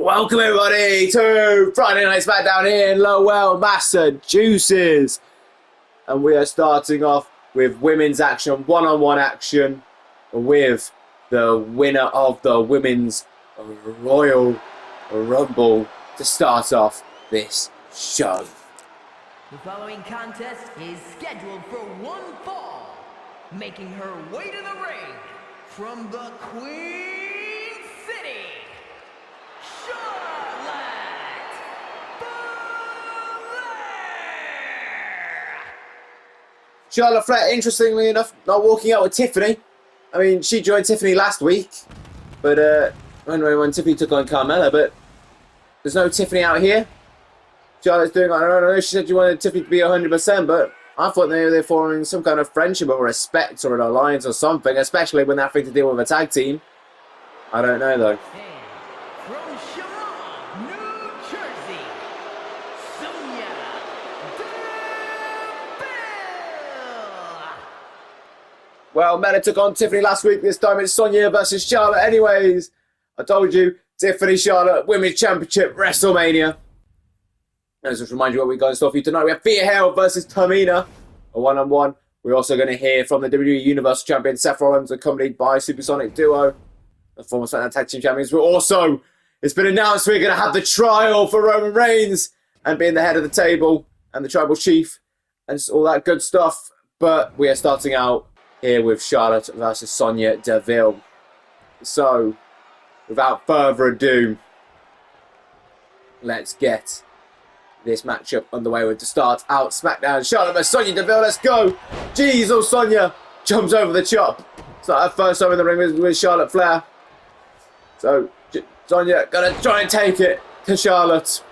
Welcome everybody to Friday Night Smackdown here in Lowell, Massachusetts. And we are starting off with women's action, one-on-one action with the winner of the Women's Royal Rumble to start off this show. The following contest is scheduled for one fall, making her way to the ring from the Queen City, Charlotte Flair, interestingly enough, not walking out with Tiffany. I mean, she joined Tiffany last week, but when Tiffany took on Carmella, but there's no Tiffany out here. Charlotte's doing, I don't know, she said she wanted Tiffany to be 100%, but I thought maybe they're forming some kind of friendship or respect or an alliance or something, especially when they're having to deal with a tag team. I don't know, though. from Sharon, New Jersey, Sonya, Deville. Well, Meta took on Tiffany last week. This time it's Sonya versus Charlotte. Anyways, I told you, Tiffany, Charlotte, Women's Championship, WrestleMania. Let's just remind you what we got in store for you tonight. We have Thea versus Tamina, a one-on-one. We're also going to hear from the WWE Universal Champion Seth Rollins, accompanied by Supersonic Duo, the former SmackDown Tag Team Champions. We're also, it's been announced we're going to have the trial for Roman Reigns and being the head of the table and the tribal chief and all that good stuff. But we are starting out here with Charlotte versus Sonya Deville. So, without further ado, let's get this matchup underway with to start out SmackDown. Charlotte versus Sonya Deville, let's go! Jeez, oh Sonya jumps over the chop. It's like her first time in the ring with Charlotte Flair. So, Sonya gonna try and take it to Charlotte.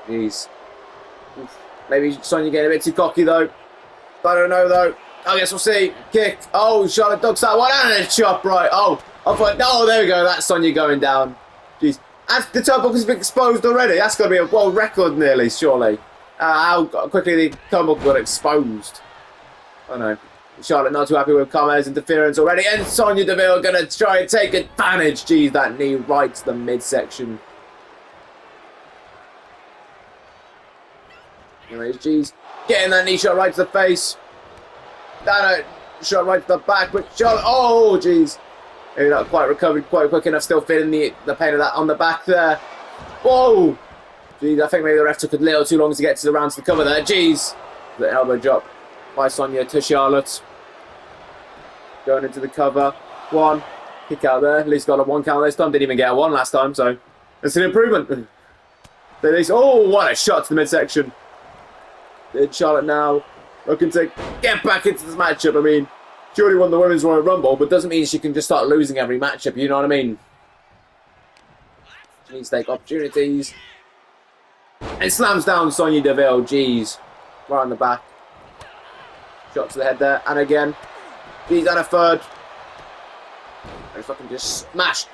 Jeez. Maybe Sonya getting a bit too cocky though. I don't know though. I guess we'll see. Kick. Oh, Charlotte ducks that one and a chop right. Oh, I thought, oh, there we go. That's Sonya going down. Jeez. And the turnbuckle's been exposed already. That's got to be a world record nearly, surely. How quickly the turnbuckle got exposed. Oh no. Charlotte not too happy with Carmella's interference already. And Sonya Deville going to try and take advantage. Jeez, that knee right to the midsection. Anyways, jeez. Getting that knee shot right to the face. That shot right to the back. But Charlotte, oh jeez. Maybe not quite recovered quite quick enough. Still feeling the pain of that on the back there. Whoa. Jeez, I think maybe the ref took a little too long to get to the round to the cover there. Jeez. The elbow drop by Sonya to Charlotte. Going into the cover. One. Kick out there. At least got a one count this time. Didn't even get a one last time, so it's an improvement. Oh, what a shot to the midsection. Charlotte now looking to get back into this matchup. I mean, she already won the Women's Royal Rumble, but doesn't mean she can just start losing every matchup, you know what I mean? She needs to take opportunities. And slams down Sonya Deville, jeez. Right on the back. Shot to the head there, and again. Jeez, and a third. And fucking just smashed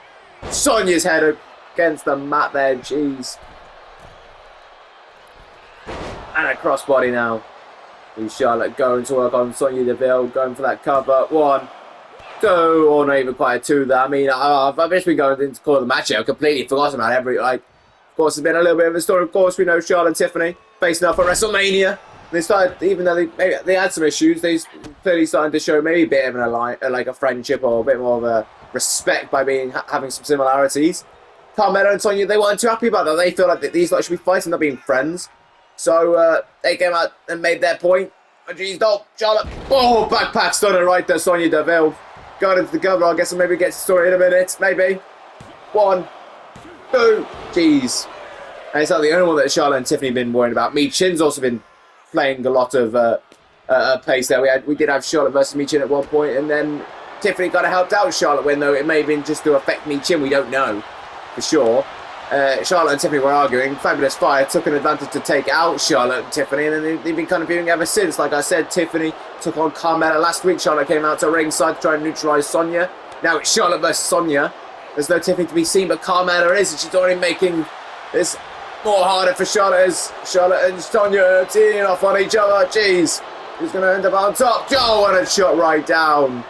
Sonya's head against the mat there, jeez. And a crossbody now. Charlotte going to work on Sonya Deville, going for that cover. One, two, or not even quite a two there. I mean, I've just been going into call the match here. I've completely forgotten about every, of course, there's been a little bit of a story. Of course, we know Charlotte and Tiffany facing up at WrestleMania. They started, even though they had some issues, they clearly started to show maybe a bit of a friendship or a bit more of a respect by having some similarities. Carmella and Sonya, they weren't too happy about that. They feel like these should be fighting, not being friends. So they came out and made their point. Oh, jeez, oh, Charlotte. Oh, backpack stunner right there, Sonya Deville. Going into the cover. I guess I'll maybe get to the story in a minute. Maybe. One, two. Jeez. And it's not the only one that Charlotte and Tiffany have been worried about. Michin's also been playing a lot of pace there. We did have Charlotte versus Michin at one point, and then Tiffany kind of helped out Charlotte when, though it may have been just to affect Michin. We don't know for sure. Charlotte and Tiffany were arguing. Fabulous Fire took an advantage to take out Charlotte and Tiffany, and then they've been kind of feuding ever since. Like I said, Tiffany took on Carmella last week. Charlotte came out to ringside to try and neutralise Sonya. Now it's Charlotte versus Sonya. There's no Tiffany to be seen, but Carmella is, and she's already making this more harder for Charlotte as Charlotte and Sonya teeing off on each other. Jeez. Who's going to end up on top? Oh, and a shot right down.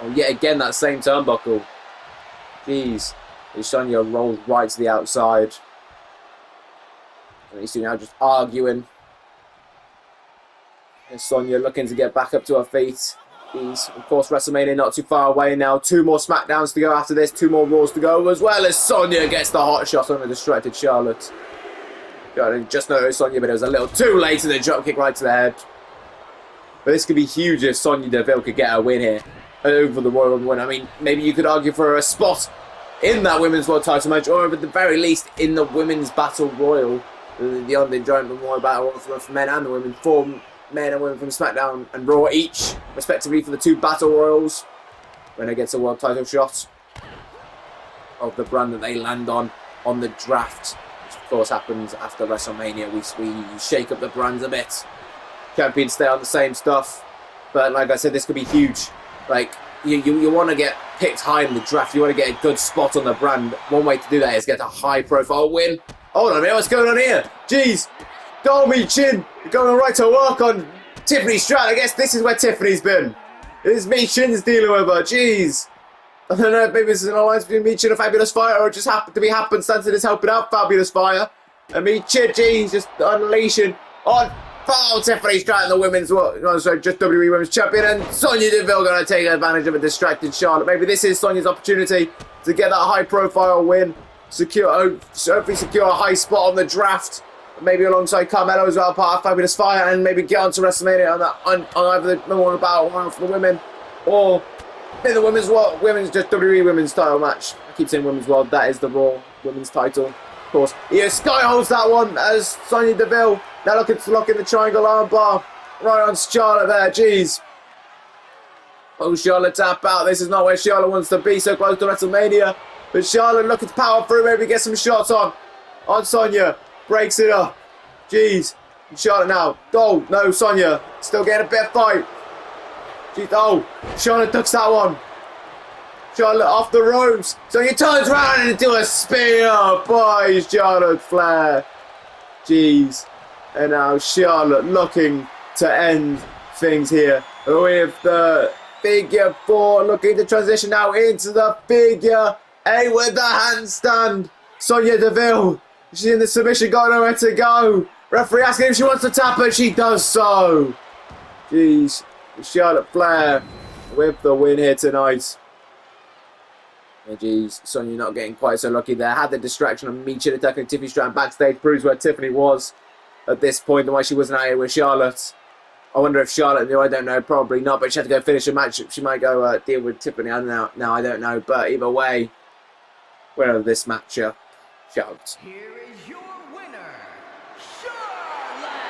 Oh, yet again, that same turnbuckle. Jeez. Sonya rolls right to the outside. And you see now just arguing. And Sonya looking to get back up to her feet. Jeez. Of course, WrestleMania not too far away now. 2 more SmackDowns to go after this. 2 more Raws to go, as well as Sonya gets the hot shot on the distracted Charlotte. I didn't just notice Sonya, but it was a little too late, and the dropkick right to the head. But this could be huge if Sonya Deville could get a win here over the Royal Rumble win. I mean, maybe you could argue for a spot in that Women's World Title match, or at the very least in the Women's Battle Royal, the Undead Memorial Battle Royal for men and the women, 4 men and women from SmackDown and Raw each, respectively, for the 2 Battle Royals. When it gets a World Title shot of the brand that they land on the draft, which of course happens after WrestleMania. We shake up the brands a bit. Champions stay on the same stuff, but like I said, this could be huge. Like, you want to get picked high in the draft. You want to get a good spot on the brand. One way to do that is get a high-profile win. Hold on a minute, what's going on here? Jeez, Michin going right to work on Tiffany Stratton. I guess this is where Tiffany's been. It's Michin's dealing with her. Jeez. I don't know if maybe this is an alliance between Michin and Fabulous Fire, or it just happened to be happenstance that is helping out Fabulous Fire. And Michin, jeez, just unleashing on Tiffany Stratton, the women's, just WWE Women's Champion, and Sonya Deville going to take advantage of a distracted Charlotte. Maybe this is Sonya's opportunity to get that high-profile win, hopefully secure a high spot on the draft, maybe alongside Carmella as well, part of Fabulous Fire, and maybe get onto WrestleMania on either the Memorial Battle Royal for the women, or in the women's just WWE Women's Title match. I keep saying Women's World, that is the Raw Women's Title. Of course, Sky holds that one as Sonya Deville now looking to lock in the triangle armbar right on Charlotte there. Jeez. Oh, Charlotte tap out. This is not where Charlotte wants to be, so close to WrestleMania. But Charlotte looking to power through, maybe get some shots on Sonya. Breaks it up. Jeez. Charlotte now. Oh, no, Sonya. Still getting a bit of fight. Jeez. Oh, Charlotte ducks that one. Charlotte off the ropes. Sonya turns around into a spear by Charlotte Flair. Jeez. And now Charlotte looking to end things here with the figure 4. Looking to transition now into the figure 8 with the handstand. Sonya Deville. She's in the submission, got nowhere to go. Referee asking if she wants to tap her. She does so. Jeez. Charlotte Flair with the win here tonight. Oh, geez, Sonya not getting quite so lucky there. Had the distraction of Michin attacking Tiffany Stratton backstage. Proves where Tiffany was at this point and why she wasn't out here with Charlotte. I wonder if Charlotte knew. I don't know. Probably not. But she had to go finish a match. She might go deal with Tiffany. I don't know. No, I don't know. But either way, winner of this matchup, Charlotte. Here is your winner, Charlotte Flair.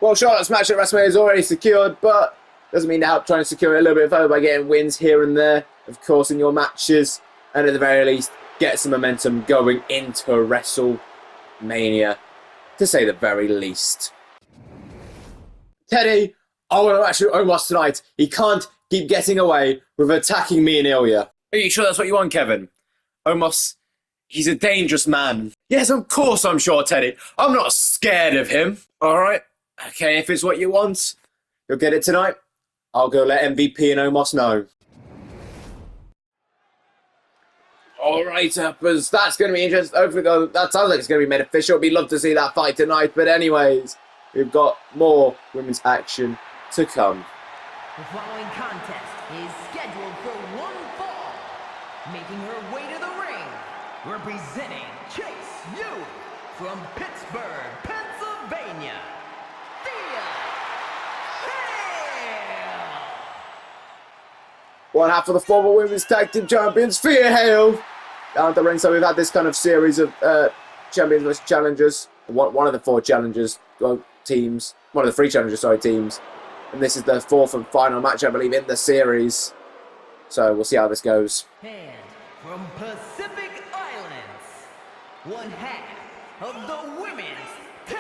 Well, Charlotte's match at WrestleMania is already secured, but doesn't mean to help trying to secure it a little bit further by getting wins here and there, of course, in your matches, and at the very least, get some momentum going into WrestleMania, to say the very least. Teddy, I want to actually Omos tonight. He can't keep getting away with attacking me and Ilja. Are you sure that's what you want, Kevin? Omos, he's a dangerous man. Yes, of course I'm sure, Teddy. I'm not scared of him. All right. Okay, if it's what you want, you'll get it tonight. I'll go let MVP and Omos know. All right, uppers, that's going to be interesting. Hopefully, that sounds like it's going to be made official. We'd love to see that fight tonight. But anyways, we've got more women's action to come. The following contest is scheduled for one fall. Making her way to the ring, representing Chase U from Pittsburgh, Pennsylvania. One half of the former women's tag team champions, Thea Hale. Down at the ring, so we've had this kind of series of champions versus challengers. One of the 4 challengers teams. One of the 3 challengers, teams. And this is the 4th and final match, I believe, in the series. So we'll see how this goes. And from Pacific Islands, one half of the women's tag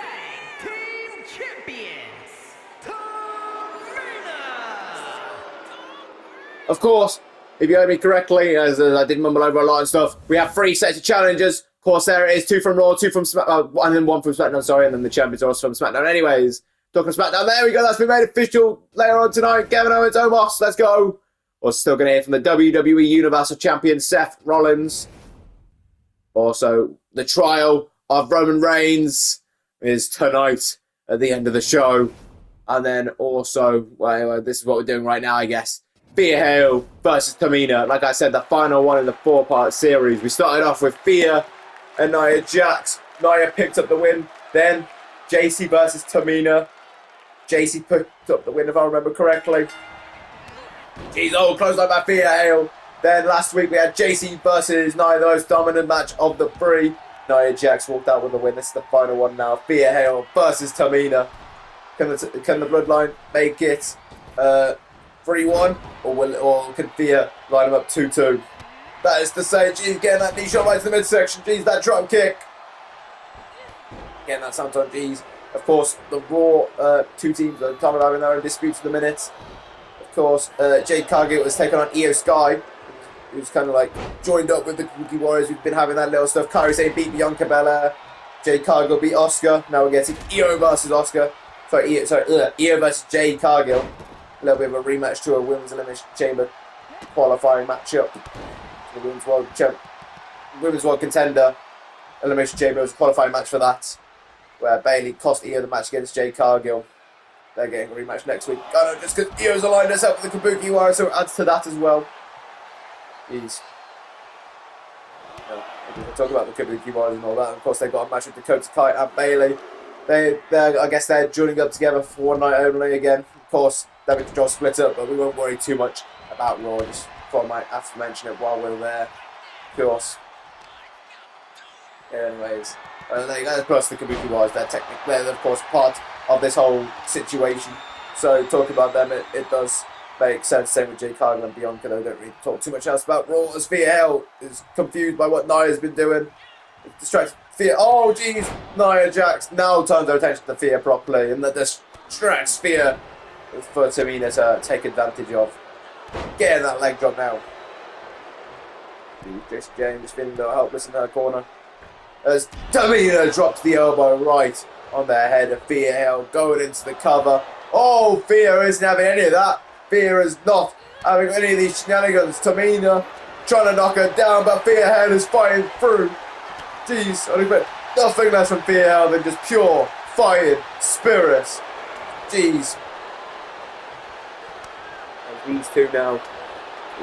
team champions, Tamina. Of course, if you heard me correctly, as I did mumble over a lot of stuff, we have 3 sets of challengers. Of course, there it is, 2 from Raw, 2 from SmackDown, and then 1 from SmackDown, and then the champions are also from SmackDown. Anyways, Talking SmackDown. There we go. That's been made official later on tonight. Kevin Owens, Omos. Let's go. We're still going to hear from the WWE Universal Champion Seth Rollins. Also, the trial of Roman Reigns is tonight at the end of the show. And then also, well, this is what we're doing right now, I guess. Thea Hale versus Tamina. Like I said, the final one in the 4-part series. We started off with Thea and Nia Jax. Nia picked up the win. Then Jacy versus Tamina. Jacy picked up the win, if I remember correctly. Jeez, close line by Thea Hale. Then last week we had Jacy versus Nia, the most dominant match of the 3. Nia Jax walked out with the win. This is the final one now. Thea Hale versus Tamina. Can the Bloodline make it 3-1? Or can Thea line them up 2-2? That is to say, geez, getting that knee shot right to the midsection. Geez, that drop kick. Getting that sometime, geez. Of course, the Raw 2 teams are coming out in their own disputes at the minute. Of course, Jade Cargill was taking on Io Sky, who's kind of like joined up with the Kabuki Warriors. We've been having that little stuff. Kairi Sane beat Bianca Belair. Jade Cargill beat Asuka. Now we're getting Io versus Asuka. Io versus Jade Cargill. A little bit of a rematch to a Women's Elimination Chamber qualifying matchup. The Women's World Contender Elimination Chamber was a qualifying match for that, where Bayley cost Io the match against Jade Cargill. They're getting a rematch next week. Oh no, just because Io's aligned herself with the Kabuki Warrior, so it adds to that as well. Jeez. We can talk about the Kabuki Warriors and all that. Of course, they've got a match with Dakota Kai and Bayley. I guess they're joining up together for one night only again. Of course, they're going to draw split up, but we won't worry too much about Raw. Just thought I might have to mention it while we're there. Of course. Anyways, plus the Kabuki Warriors, they're of course part of this whole situation. So talking about them, it does make sense. Same with Jade Cargill and Bianca. They don't really talk too much else about Raw. As Thea Hale is confused by what Nia's been doing. Distracts Thea. Oh jeez, Nia Jax now turns her attention to Thea properly, and that distracts Thea for Tamina to take advantage of. Getting that leg drop now. This Jayne just feeling a little helpless in her corner. As Tamina drops the elbow right on their head of Thea Hale going into the cover. Oh, Thea isn't having any of that. Thea is not having any of these shenanigans. Tamina trying to knock her down, but Thea Hale is fighting through. Jeez, I expect nothing less from Thea Hale than just pure fighting spirit. Jeez. And these two now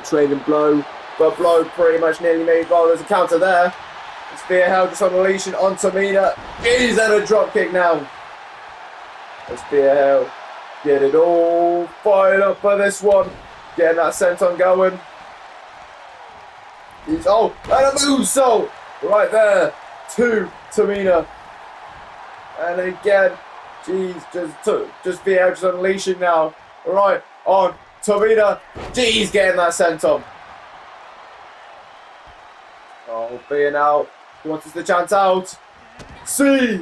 trading blow, but blow pretty much nearly made. Oh, there's a counter there. Thea Hale just unleashing on Tamina. Jeez, and a drop kick now. As Thea Hale get it all fired up for this one. Getting that senton going. Oh, and a moonsault right there to Tamina. And again, jeez, just Thea Hale just unleashing now. Right on Tamina. Jeez, getting that senton. Oh, Thea now. He wants us to chant out C-H-A-S-E-U.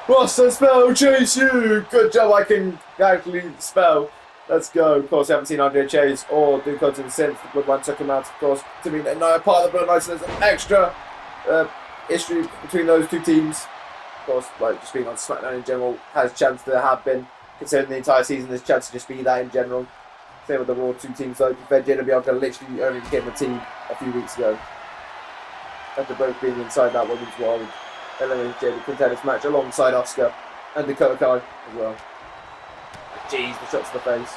What's the spell? Chase you. Good job, I can actually spell. Let's go. Of course, we haven't seen Andre Chase or Duke Hudson since the Bloodline took him out. Of course, to be no part of the Bloodline, so there's an extra issue between those two teams. Of course, like just being on SmackDown in general has a chance to have been, considering the entire season, there's a chance to just be that in general. Same with the Raw 2 teams, though. Jayne and Bianca literally only became a team a few weeks ago. After both being inside that Women's World Elimination Contenders match alongside Asuka and Dakota Kai as well. Jeez, the shots to the face.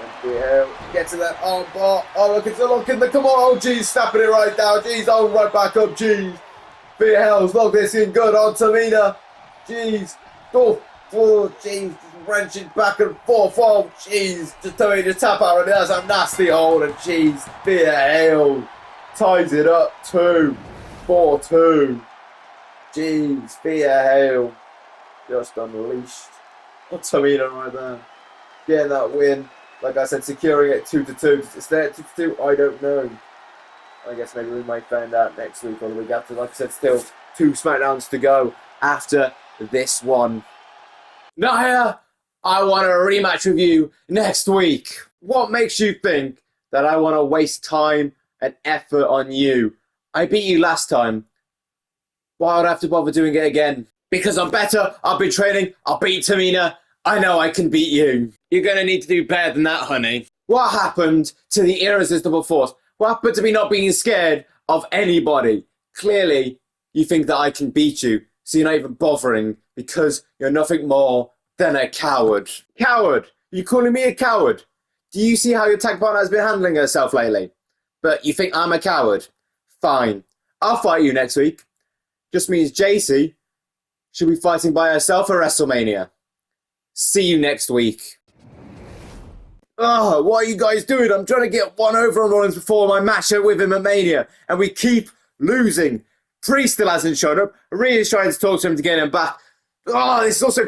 And Thea Hale gets to that arm bar. Oh, look, it's locking the. Come on, oh, jeez, snapping it right down. Jeez, oh, right back up, jeez. Thea Hale's locked this in good on Tamina. Jeez. Oh, jeez. Wrenching back and forth. Oh, jeez. Just Tamina to tap out and there's a nasty hold. And jeez, Thea Hale ties it up 2-4-2. Jeez, Thea Hale just unleashed. Oh, Tamina right there. Getting that win. Like I said, securing it 2-2. Is there 2-2? I don't know. I guess maybe we might find out next week or the week after. Like I said, still 2 SmackDowns to go after this one. Nia, I want a rematch with you next week. What makes you think that I want to waste time and effort on you? I beat you last time. Why would I have to bother doing it again? Because I'm better, I've been training, I'll beat Tamina. I know I can beat you. You're going to need to do better than that, honey. What happened to the irresistible force? What happened to me not being scared of anybody? Clearly, you think that I can beat you, so you're not even bothering because you're nothing more than a coward. Coward? You calling me a coward? Do you see how your tag partner has been handling herself lately? But you think I'm a coward? Fine. I'll fight you next week. Just means Jacy should be fighting by herself at WrestleMania. See you next week. Oh, what are you guys doing? I'm trying to get one over on Rollins before my match with him at Mania, and we keep losing. Priest still hasn't shown up. Rhea's trying to talk to him to get him back. Oh, this is also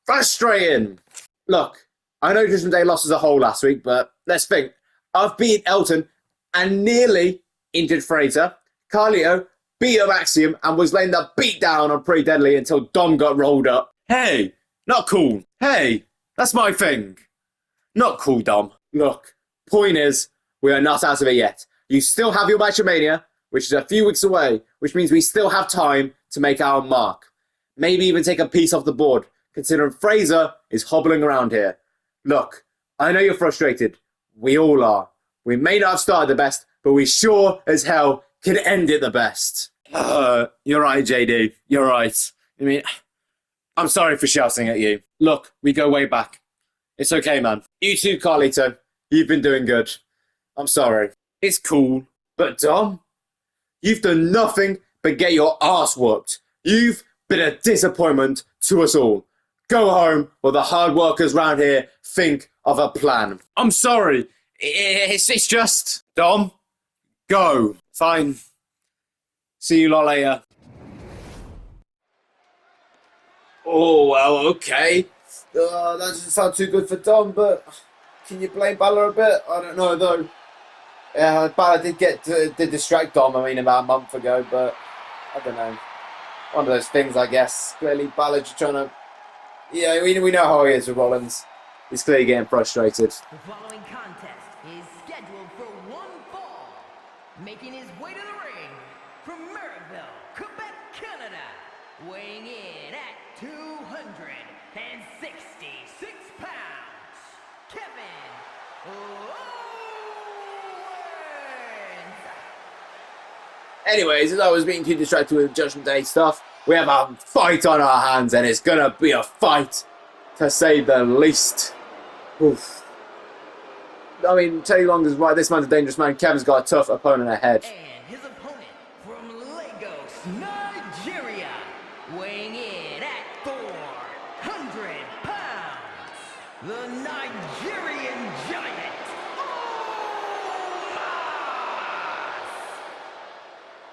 frustrating. Look, I know Judgment Day lost as a whole last week, but let's think. I've beat Elton and nearly injured Fraser. Carlito beat up Axiom and was laying the beat down on Pretty Deadly until Dom got rolled up. Hey, not cool. Hey, that's my thing. Not cool, Dom. Look, point is, we are not out of it yet. You still have your match at Mania, which is a few weeks away, which means we still have time to make our mark. Maybe even take a piece off the board, considering Fraser is hobbling around here. Look, I know you're frustrated. We all are. We may not have started the best, but we sure as hell can end it the best. You're right, JD. You're right. I mean, I'm sorry for shouting at you. Look, we go way back. It's okay, man. You too, Carlito. You've been doing good. I'm sorry. It's cool. But Dom, you've done nothing but get your ass whooped. You've been a disappointment to us all. Go home while the hard workers round here think of a plan. I'm sorry. It's just... Dom, go. Fine. See you lot later. Oh, well, okay. That doesn't sound too good for Dom, but can you blame Balor a bit? I don't know, though. Yeah, Balor did distract Dom, about a month ago, but I don't know. One of those things, I guess. Clearly, Balor just trying to... Yeah, we know how he is with Rollins. He's clearly getting frustrated. The following contest is scheduled for one fall. Making his way to the ring from Meriville, Quebec, Canada. Weighing in at 266 pounds, Kevin Owens. Anyways, as I was being too distracted with Judgment Day stuff, we have a fight on our hands, and it's gonna be a fight, to say the least. Oof. Teddy Long is right. This man's a dangerous man. Kevin's got a tough opponent ahead. And his opponent from Lagos, Nigeria, weighing in at 400 pounds, the Nigerian Giant,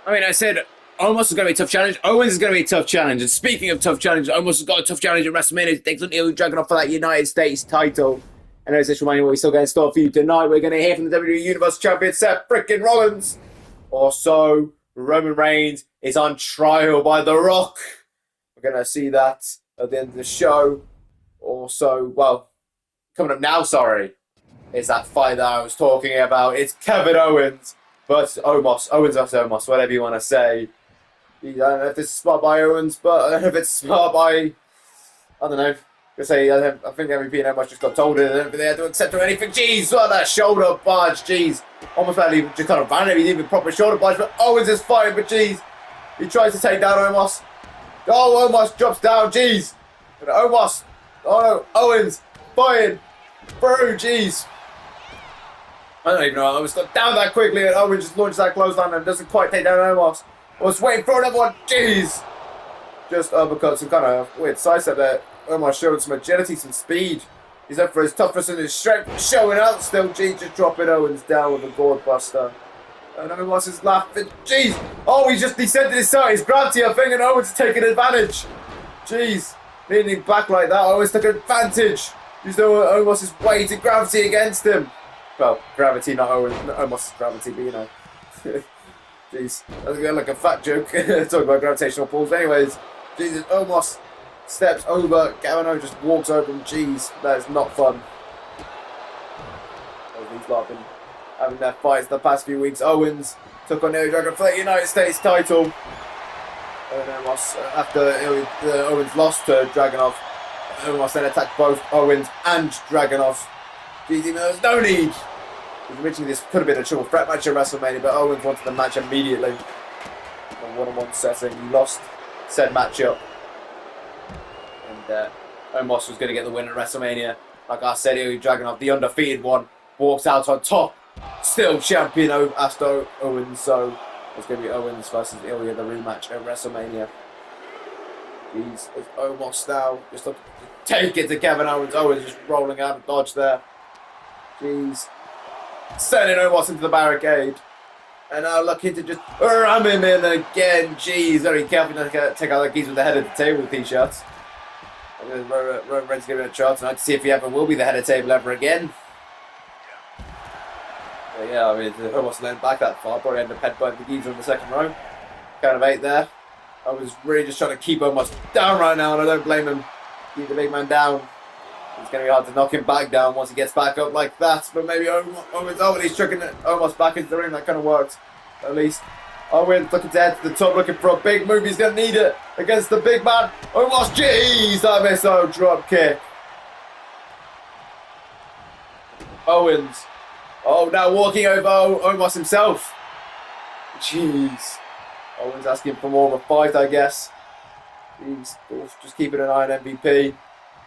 Omos. I said Omos is going to be a tough challenge. Owens is going to be a tough challenge. And speaking of tough challenges, Omos has got a tough challenge at WrestleMania. He takes on Ilja Dragunov for that United States title. And as this reminder, what we still got in store for you tonight, we're going to hear from the WWE Universal Champion, Seth frickin' Rollins. Also, Roman Reigns is on trial by The Rock. We're going to see that at the end of the show. Also, well, coming up now, is that fight that I was talking about. It's Kevin Owens versus Omos. Owens versus Omos, whatever you want to say. I don't know if this is smart by Owens, but I don't know if it's smart by... I don't know. I think MVP and Omos just got told it. I don't think they had to accept or anything. Jeez, what that shoulder barge, jeez. Almost badly just kind of ran him. He didn't even proper shoulder barge, but Owens is fine, but jeez. He tries to take down Omos. Oh, Omos drops down, jeez. But Omos, oh no, Owens, fine. Through, jeez. I don't even know. Owens got down that quickly, and Owens just launches that clothesline and doesn't quite take down Omos. I was waiting for another one, jeez. Just uppercut, some kind of weird sidestep there. Omos showed some agility, some speed. He's up for his toughness and his strength, showing out still. Jeez, just dropping Owens down with a gourd buster. And Omos is laughing. Jeez. Oh, he just descended his side. He's grabbed here, and Owens is taking advantage. Jeez. Leaning back like that, Owens took advantage. Used Omos' weight and gravity against him. Well, gravity, not Owens. Not Omos' gravity, but you know. Jeez. That's like a fat joke. Talking about gravitational pulls. Anyways, Jesus, Omos steps over, Kevin Owens just walks over him. Jeez, that is not fun. These lot have been having their fights the past few weeks. Owens took on Ilja Dragunov for the United States title. And Omos, after Owens lost to Dragunov, Omos then attacked both Owens and Dragunov. Jeez, there's no need. Originally, this could have been a triple threat match at WrestleMania, but Owens wanted the match immediately. In a one-on-one setting, he lost said matchup. And Omos was going to get the win at WrestleMania. Like I said, Ilja Dragunov, the undefeated one, walks out on top. Still champion after Owens, so it's going to be Owens versus Ilja, the rematch at WrestleMania. It's Omos now, just looking to take it to Kevin Owens. Owens just rolling out of dodge there. Jeez. Sending Omos into the barricade. And now looking to just ram him in again. Jeez, very careful not to take out that geese with the head of the table t-shirts. Roman's giving it a chance tonight to see if he ever will be the head of the table ever again. But yeah, I mean, Omos leaned back that far. Probably ended up headbutting the geezer in the second row. Count of 8 there. I was really just trying to keep Omos down right now, and I don't blame him. Keep the big man down. It's going to be hard to knock him back down once he gets back up like that. But maybe Owens, he's chucking Omos back into the ring. That kind of worked, at least. Owens looking to head to the top, looking for a big move. He's going to need it against the big man. Omos, jeez, that missed. Drop kick. Owens. Oh, now walking over Omos himself. Jeez. Owens asking for more of a fight, I guess. He's just keeping an eye on MVP.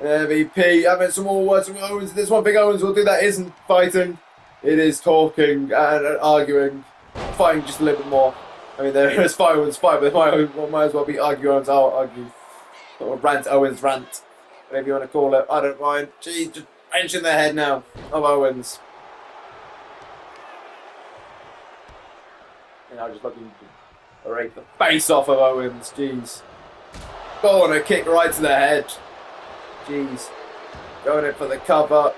MVP, having some more words from Owens. There's one thing Owens will do that isn't fighting. It is talking and arguing. Fighting just a little bit more. I mean, there is fight Owens fight, but it might as well be argue Owens, I'll argue. Or rant Owens rant. Whatever you want to call it. I don't mind. Jeez, just wrenching the head now of Owens. You know, just looking to rake the face off of Owens. Jeez. Going a kick right to the head. Jeez. Going in for the cover.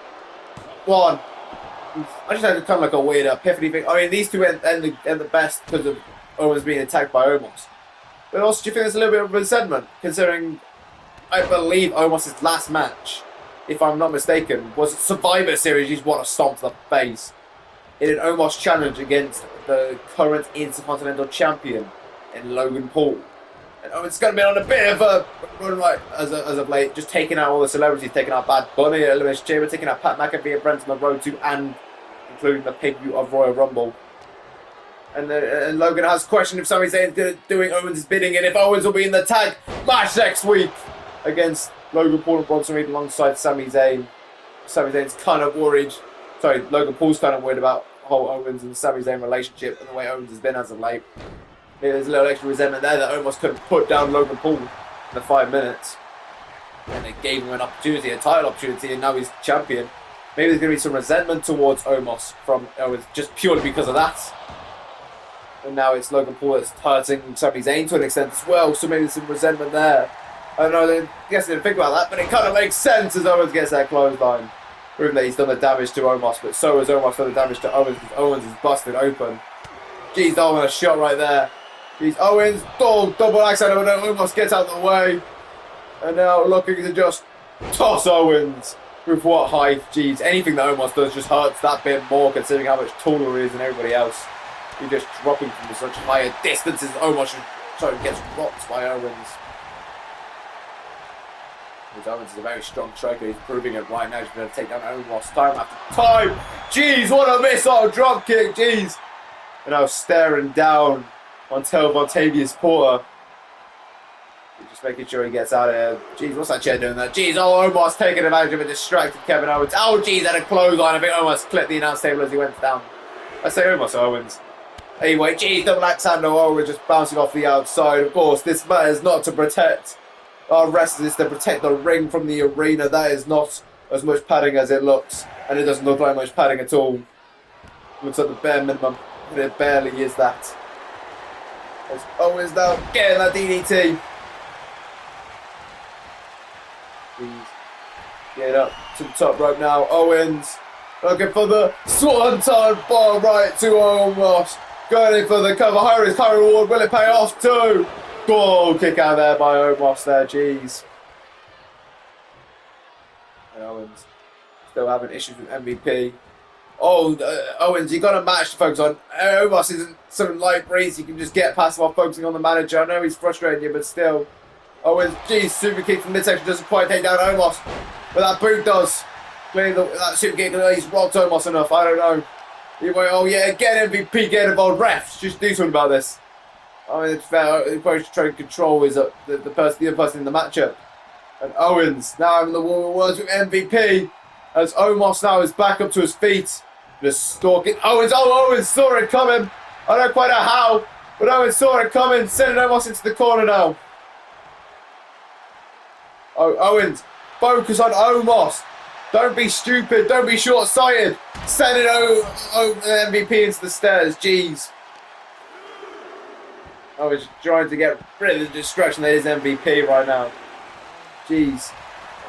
One. I just had to come like a weird epiphany thing. I mean, these two end the best because of Owens being attacked by Omos. But also, do you think there's a little bit of resentment, considering I believe Omos' last match, if I'm not mistaken, was Survivor Series. He's what a stomp to the face in an Omos challenge against the current Intercontinental Champion in Logan Paul. And Owens going to be on a bit of a run right as of late, just taking out all the celebrities, taking out Bad Bunny at Elimination Chamber, taking out Pat McAfee and Brent on the road to, and including the pay-per-view of Royal Rumble. And Logan has questioned if Sami Zayn's doing Owens' bidding, and if Owens will be in the tag match next week against Logan Paul and Bronson Reed alongside Sami Zayn. Sami Zayn's kind of worried. Sorry, Logan Paul's kind of worried about the whole Owens and Sami Zayn relationship and the way Owens has been as of late. Maybe there's a little extra resentment there that Omos couldn't put down Logan Paul in the 5 minutes. And it gave him an opportunity, a title opportunity, and now he's champion. Maybe there's going to be some resentment towards Omos from Owens just purely because of that. And now it's Logan Paul that's hurting Sami Zayn to an extent as well, so maybe there's some resentment there. I don't know, I guess I didn't think about that, but it kind of makes sense as Owens gets that clothesline. Proving that he's done the damage to Omos, but so has Omos done the damage to Owens because Owens is busted open. Jeez, Owens, a shot right there. Jeez, Owens, double axe out of it, Omos gets out of the way. And now looking to just toss Owens with what height. Jeez, anything that Omos does just hurts that bit more considering how much taller he is than everybody else. He's just dropping from such higher distances. Omos gets rocked by Owens. Because Owens is a very strong striker. He's proving it right now. He's going to take down Omos time after time. Jeez, what a missile drop kick. Jeez. And I was staring down Montel Vontavious Porter. Just making sure he gets out of here. Jeez, what's that chair doing there? Jeez, Omos taking advantage of a distracted Kevin Owens. Oh, jeez, had a clothesline. I think Omos clipped the announce table as he went down. I say Omos Owens. Anyway, geez, double axe handle Owens just bouncing off the outside. Of course, this matters not to protect our wrestlers, it's to protect the ring from the arena. That is not as much padding as it looks. And it doesn't look like much padding at all. Looks like the bare minimum. And it barely is that. As Owens now getting that DDT. Please get up to the top rope now. Owens looking for the swanton bomb right to Omos. Going in for the cover. High risk, high reward. Will it pay off too? Goal kick out there by Omos there. Jeez. And Owens still having issues with MVP. Oh, Owens, you got a match to focus on. Omos isn't some light breeze you can just get past while focusing on the manager. I know he's frustrating you, but still. Owens, geez, super kick from midsection doesn't quite take down Omos. But that boot does. Clearly, that super kick, he's rocked Omos enough. I don't know. Anyway, oh yeah, get MVP, get involved. Refs, just do something about this. I mean, it's fair. The approach to try to control is the other person in the matchup. And Owens now having the words with MVP. As Omos now is back up to his feet. Just stalking Owens. Oh, Owens saw it coming. I don't quite know how, but Owens saw it coming. Sending Omos into the corner now. Oh, Owens, focus on Omos. Don't be stupid. Don't be short-sighted. Sending MVP into the stairs. Jeez. I was trying to get rid of the distraction that is MVP right now. Jeez.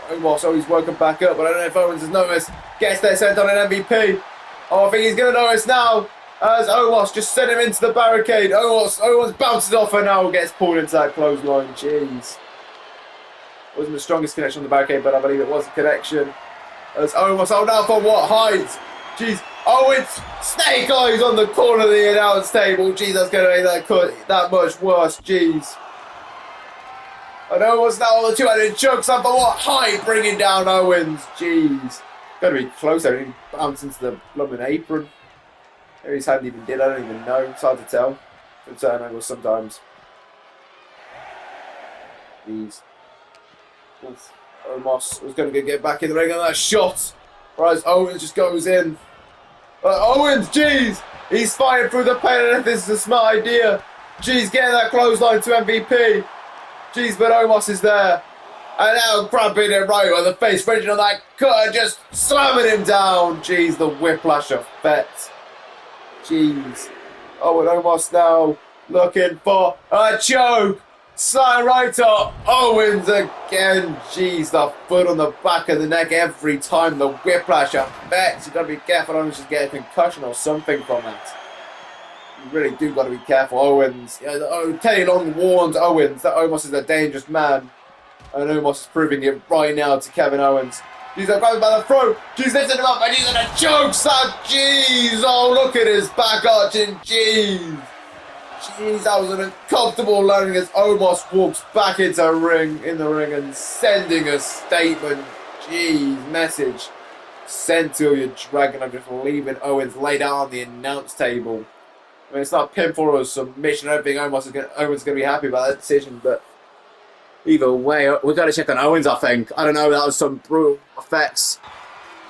Omos, oh, he's woken back up, but I don't know if Owens has noticed. Gets there, sent on an MVP. Oh, I think he's going to notice now. As Omos just sent him into the barricade. Omos bounces off and now gets pulled into that clothesline. Jeez. Wasn't the strongest connection on the barricade, but I believe it was a connection. As Omos, oh, now for what? Hides. Jeez. Owens, snake eyes on the corner of the announce table. Jeez, that's going to make that much worse. Jeez. And Owens now on the two-handed choke slam for what? Hyde bringing down Owens. Jeez. Got to be close there. He bounced into the blooming apron. Maybe his hand even did. I don't even know. It's hard to tell from certain angles sometimes. Jeez. Oof. Omos was going to get back in the ring on that shot. Whereas Owens just goes in. Owens, jeez. He's fighting through the pain, and if this is a smart idea. Jeez, getting that clothesline to MVP. Jeez, but Omos is there. And now grabbing it right on the face, fringing on that cutter, just slamming him down. Jeez, the whiplash effect. Jeez. Oh, and Omos now looking for a choke. Slide right to Owens again. Jeez, the foot on the back of the neck every time. The whiplash effect. You've got to be careful. Owens just get a concussion or something from it. You really do got to be careful. Owens. Teddy Long warned Owens that Omos is a dangerous man. And Omos is proving it right now to Kevin Owens. Jeez, I grabbed him by the throat. Jeez, lifting him up. And he's in a choke slam. Jeez. Oh, look at his back arching. Jeez. Jeez, that was an uncomfortable landing as Omos walks back into the ring and sending a statement. Jeez, message sent to your Dragunov, just leaving Owens laid out on the announce table. I mean, it's not a pinfall or a submission. I don't think Owens is going to be happy about that decision, but either way, we've got to check on Owens, I think. I don't know, that was some brutal effects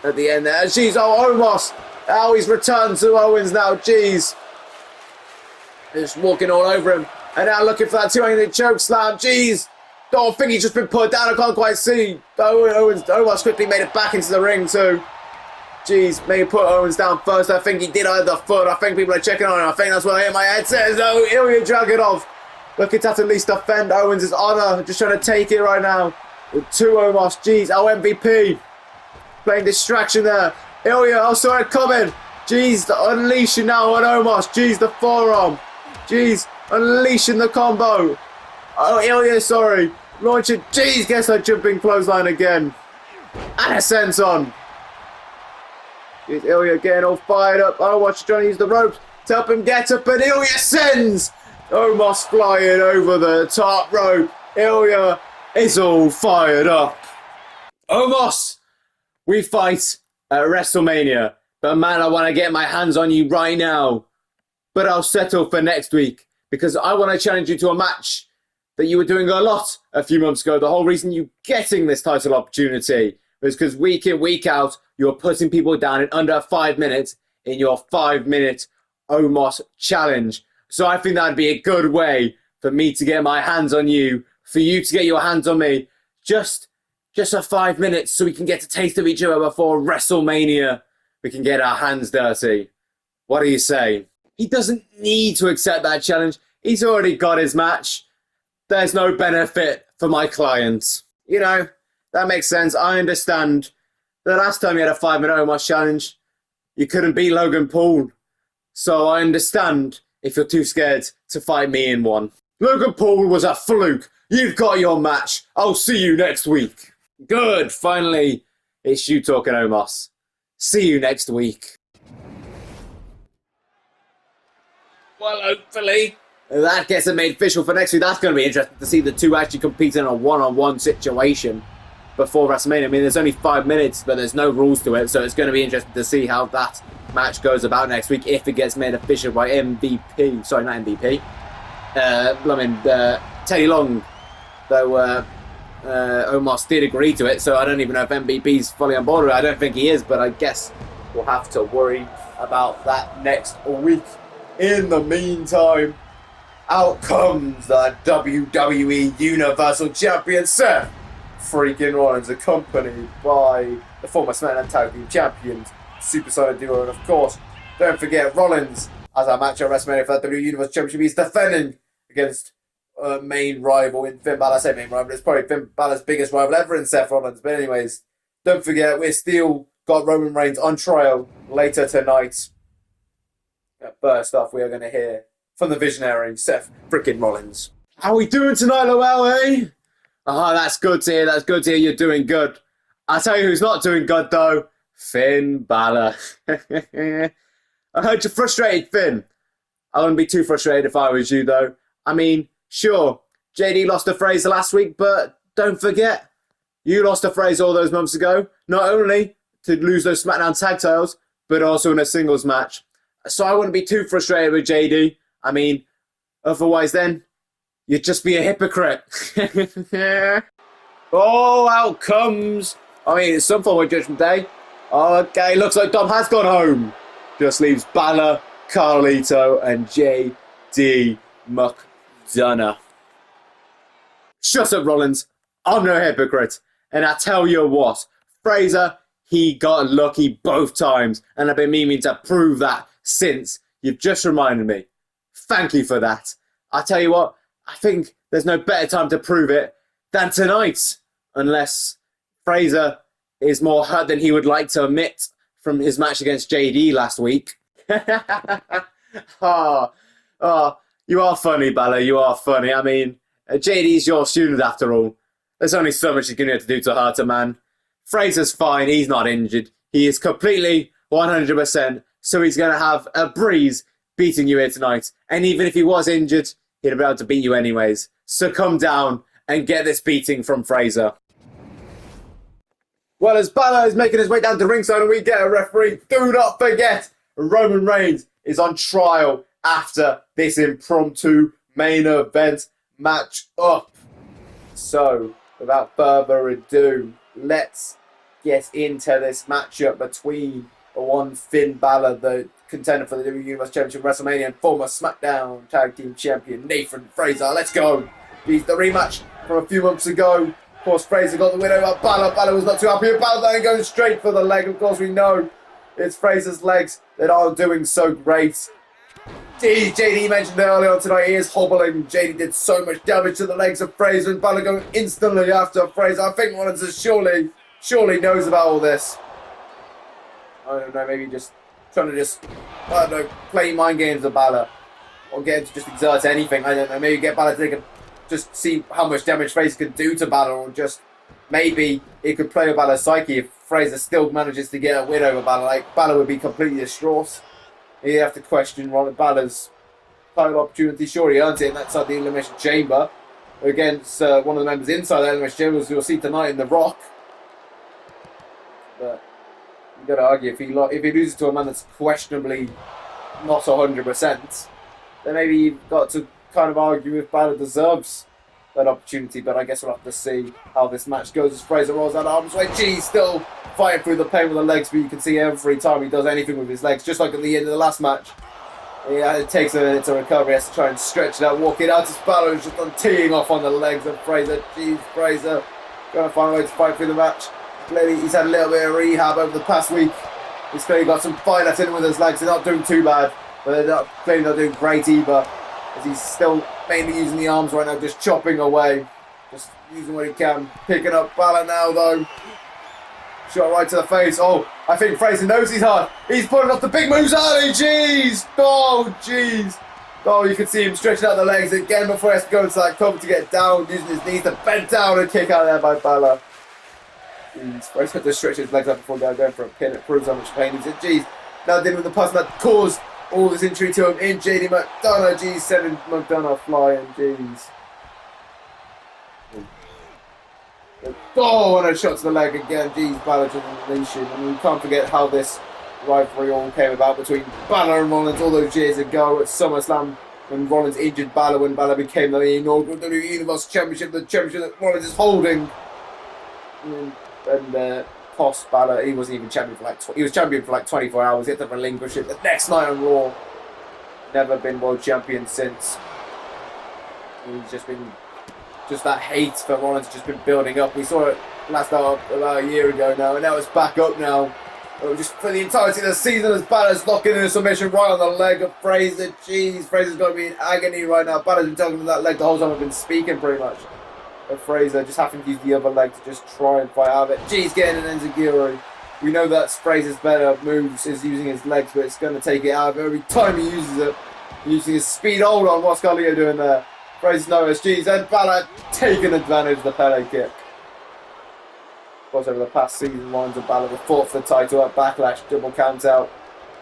at the end there. Jeez, oh, Omos. Oh, he's returned to Owens now. Jeez. Just walking all over him. And now looking for that two-handed choke slam. Jeez. Oh, I think he's just been put down. I can't quite see. Omos quickly made it back into the ring too. Jeez, maybe put Owens down first. I think he did either the foot. I think people are checking on him. I think that's what I hear my head says. Oh, Ilja Dragunov looking to at least defend Owens' honor. Just trying to take it right now. With two Omos. Jeez, oh, MVP. Playing distraction there. Ilja, I saw it coming. Jeez, unleashing now on Omos. Jeez, the forearm. Jeez, unleashing the combo. Oh, Ilja, sorry. Launching. Jeez, gets a jumping clothesline again. And a senton. Jeez, Ilja getting all fired up. Oh, watch trying to use the ropes to help him get up. And Ilja sends Omos flying over the top rope. Ilja is all fired up. Omos, we fight at WrestleMania. But man, I want to get my hands on you right now. But I'll settle for next week because I want to challenge you to a match that you were doing a lot a few months ago. The whole reason you getting this title opportunity was because week in, week out, you're putting people down in under 5 minutes in your 5-minute Omos challenge. So I think that'd be a good way for me to get my hands on you, for you to get your hands on me. Just for 5 minutes so we can get a taste of each other before WrestleMania. We can get our hands dirty. What do you say? He doesn't need to accept that challenge. He's already got his match. There's no benefit for my client. You know, that makes sense. I understand. The last time you had a 5-minute Omos challenge, you couldn't beat Logan Paul. So I understand if you're too scared to fight me in one. Logan Paul was a fluke. You've got your match. I'll see you next week. Good. Finally, it's you talking, Omos. See you next week. Well, hopefully that gets it made official for next week. That's going to be interesting to see the two actually compete in a one-on-one situation before WrestleMania. I mean, there's only 5 minutes, but there's no rules to it, so it's going to be interesting to see how that match goes about next week if it gets made official by MVP. Sorry, not MVP. Teddy Long, though Omos did agree to it, so I don't even know if MVP's fully on board with it. I don't think he is, but I guess we'll have to worry about that next week. In the meantime, out comes the WWE Universal Champion Seth freaking Rollins, accompanied by the former SmackDown Tag Team Champions, Supersonic Duo, and of course, don't forget Rollins as our match at WrestleMania for the WWE Universal Championship. He's defending against main rival in Finn Balor. I say main rival, it's probably Finn Balor's biggest rival ever in Seth Rollins. But anyways, don't forget, we're still got Roman Reigns on trial later tonight. First off, we are going to hear from the visionary, Seth freaking Rollins. How are we doing tonight, Lowell, eh? Oh, that's good to hear. That's good to hear you're doing good. I'll tell you who's not doing good, though. Finn Balor. I heard you're frustrated, Finn. I wouldn't be too frustrated if I was you, though. I mean, sure, JD lost to Fraser last week, but don't forget, you lost to Fraser all those months ago. Not only to lose those SmackDown tag titles, but also in a singles match. So I wouldn't be too frustrated with JD. I mean, otherwise then, you'd just be a hypocrite. Oh, out comes. I mean, it's some form of Judgment Day. Okay, looks like Dom has gone home. Just leaves Balor, Carlito, and JD McDonagh. Shut up, Rollins. I'm no hypocrite. And I tell you what, Fraser, he got lucky both times. And I've been meaning to prove that since. You've just reminded me. Thank you for that. I tell you what, I think there's no better time to prove it than tonight. Unless Fraser is more hurt than he would like to admit from his match against JD last week. You are funny, Balor. You are funny. I mean, JD's your student after all. There's only so much he's going to have to do to hurt a man. Fraser's fine. He's not injured. He is completely 100%. So he's going to have a breeze beating you here tonight. And even if he was injured, he'd be able to beat you anyways. So come down and get this beating from Fraser. Well, as Balor is making his way down to ringside and we get a referee, do not forget, Roman Reigns is on trial after this impromptu main event match up. So, without further ado, let's get into this matchup between the one Finn Balor, the contender for the WWE Universal Championship WrestleMania, and former SmackDown Tag Team Champion Nathan Fraser. Let's go. He's the rematch from a few months ago. Of course, Fraser got the win over Balor. Balor was not too happy about that and going straight for the leg. Of course, we know it's Fraser's legs that aren't doing so great. JD mentioned earlier on tonight, he is hobbling. JD did so much damage to the legs of Fraser, and Balor going instantly after Fraser. I think Rollins surely knows about all this. I don't know, maybe just trying to I don't know, play mind games with Balor. Or get him to just exert anything. I don't know, maybe get Balor to just see how much damage Fraser can do to Balor, or just maybe it could play with Balor's psyche if Fraser still manages to get a win over Balor. Like, Balor would be completely distraught. You'd have to question Balor's title opportunity. Sure, he earns it inside the Elimination Chamber against one of the members inside the Elimination Chamber, as you'll see tonight in The Rock. But you've got to argue, if he loses to a man that's questionably not 100%, then maybe you've got to kind of argue if Balor deserves that opportunity. But I guess we'll have to see how this match goes as Fraser rolls out arms way. He's still fighting through the pain with the legs, but you can see every time he does anything with his legs, just like at the end of the last match, it takes a minute to recover. He has to try and stretch it out, walk it out. As Balor is just on teeing off on the legs of Fraser. Jeez, Fraser trying to find a way to fight through the match. Clearly he's had a little bit of rehab over the past week. He's clearly got some fight left in him with his legs. They're not doing too bad, but they're clearly not doing great either, as he's still mainly using the arms right now, just chopping away, just using what he can. Picking up Balor now though. Shot right to the face. Oh, I think Fraser knows he's hard. He's pulling off the big moves early. Jeez. Oh, jeez. Oh, you can see him stretching out the legs again before he has to go into that cover to get down, using his knees to bend down and kick out there by Balor. Jeez, Fraser had to stretch his legs out before going for a pin. It proves how much pain he's in. Jeez. Now dealing with the person that caused All this injury to him in JD McDonagh. Jeez, sending McDonagh flying. Jeez. Oh, and a shot to the leg again. Jeez, Balor just unleashing. And we can't forget how this rivalry all came about between Balor and Rollins all those years ago at SummerSlam when Rollins injured Balor when Balor became the inaugural WWE Universal Championship, the championship that Rollins is holding. And cost Balor. He wasn't even champion for like he was champion for like 24 hours. He had to relinquish it the next night on Raw. Never been world champion since. He's just been that hate for Rollins has just been building up. We saw it last out about a year ago now, and now it's back up now. Just for the entirety of the season as Balor's locking in a submission right on the leg of Fraser. Jeez, Fraser's got to be in agony right now. Balor's been talking to that leg the whole time I've been speaking pretty much. But Fraser just having to use the other leg to just try and fight out of it. Jeez, getting an enziguri. We know that Fraser's better moves is using his legs, but it's going to take it out of it every time he uses it. Using his speed. Hold on, what's Carlito doing there? Fraser's noticed. Jeez, and Balor taking advantage of the Pele kick. Of course, over the past season, Rollins and Balor fought for the title at Backlash. Double count out.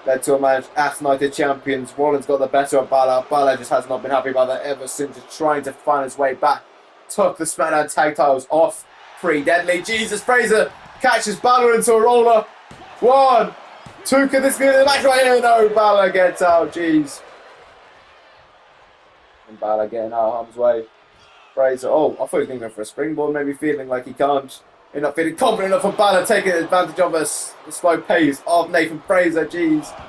Led to a match at Night of Champions. Rollins got the better of Balor. Balor just has not been happy about that ever since. Just trying to find his way back. Took the Smackdown tag titles off. Pretty deadly. Jesus, Fraser catches Balor into a roller. 1, 2, could this be the match right here? No, Balor gets out. Jeez. And Balor getting out of harm's way. Fraser, oh, I thought he was going to go for a springboard, maybe feeling like he can't. He's not feeling confident enough for Balor, taking advantage of the slow pace of Nathan Fraser. Jeez.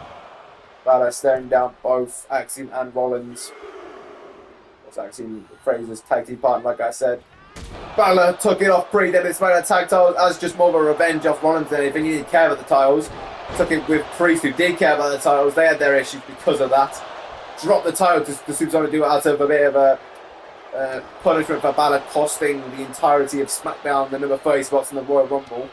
Balor staring down both Axiom and Rollins. That's Axiom Fraser's tag team partner, like I said. Balor took it off pretty deadly Smackdown tag titles as just more of a revenge off Rollins than anything. He didn't care about the titles. Took it with Priest, who did care about the titles. They had their issues because of that. Dropped the title to Supersonic do it out of a bit of a punishment for Balor, costing the entirety of SmackDown the number 30 spots in the Royal Rumble,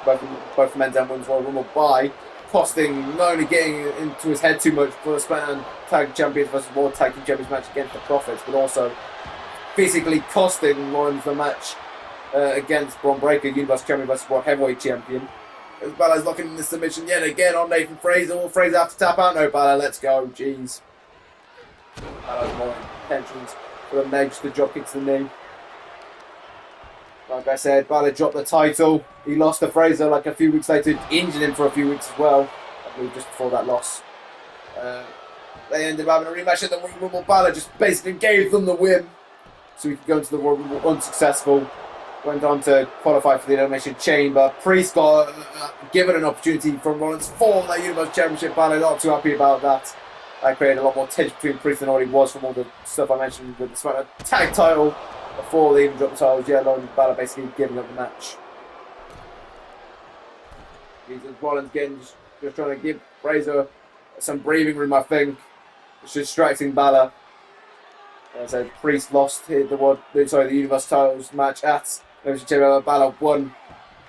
both men's and women's Royal Rumble, by costing not only getting into his head too much for the SmackDown Tag Champions versus World Tag Team Champions match against the Profits, but also physically costing Rollins the match against Braun Breaker, Universal Champion versus World Heavyweight Champion. As Balor's locking in the submission yet again on Nathan Fraser. Will Fraser have to tap out? No, Balor, let's go. Jeez. Balor's more intentions for the leg, the drop kick to the knee. Like I said, Balor dropped the title. He lost to Fraser like a few weeks later, injured him for a few weeks as well. I believe just before that loss. They ended up having a rematch at the Royal Rumble. Balor just basically gave them the win, so he could go into the Royal Rumble unsuccessful. Went on to qualify for the Elimination Chamber. Priest got given an opportunity from Rollins for that Universal Championship. Balor not too happy about that. That created a lot more tension between Priest than already was from all the stuff I mentioned with the SmackDown tag title before they even dropped the titles. Yeah, Balor basically giving up the match. Jesus, Rollins again just trying to give Fraser some breathing room, I think. It's distracting Balor. As I said, Priest lost the Universal titles match at Elimination Chamber. Balor won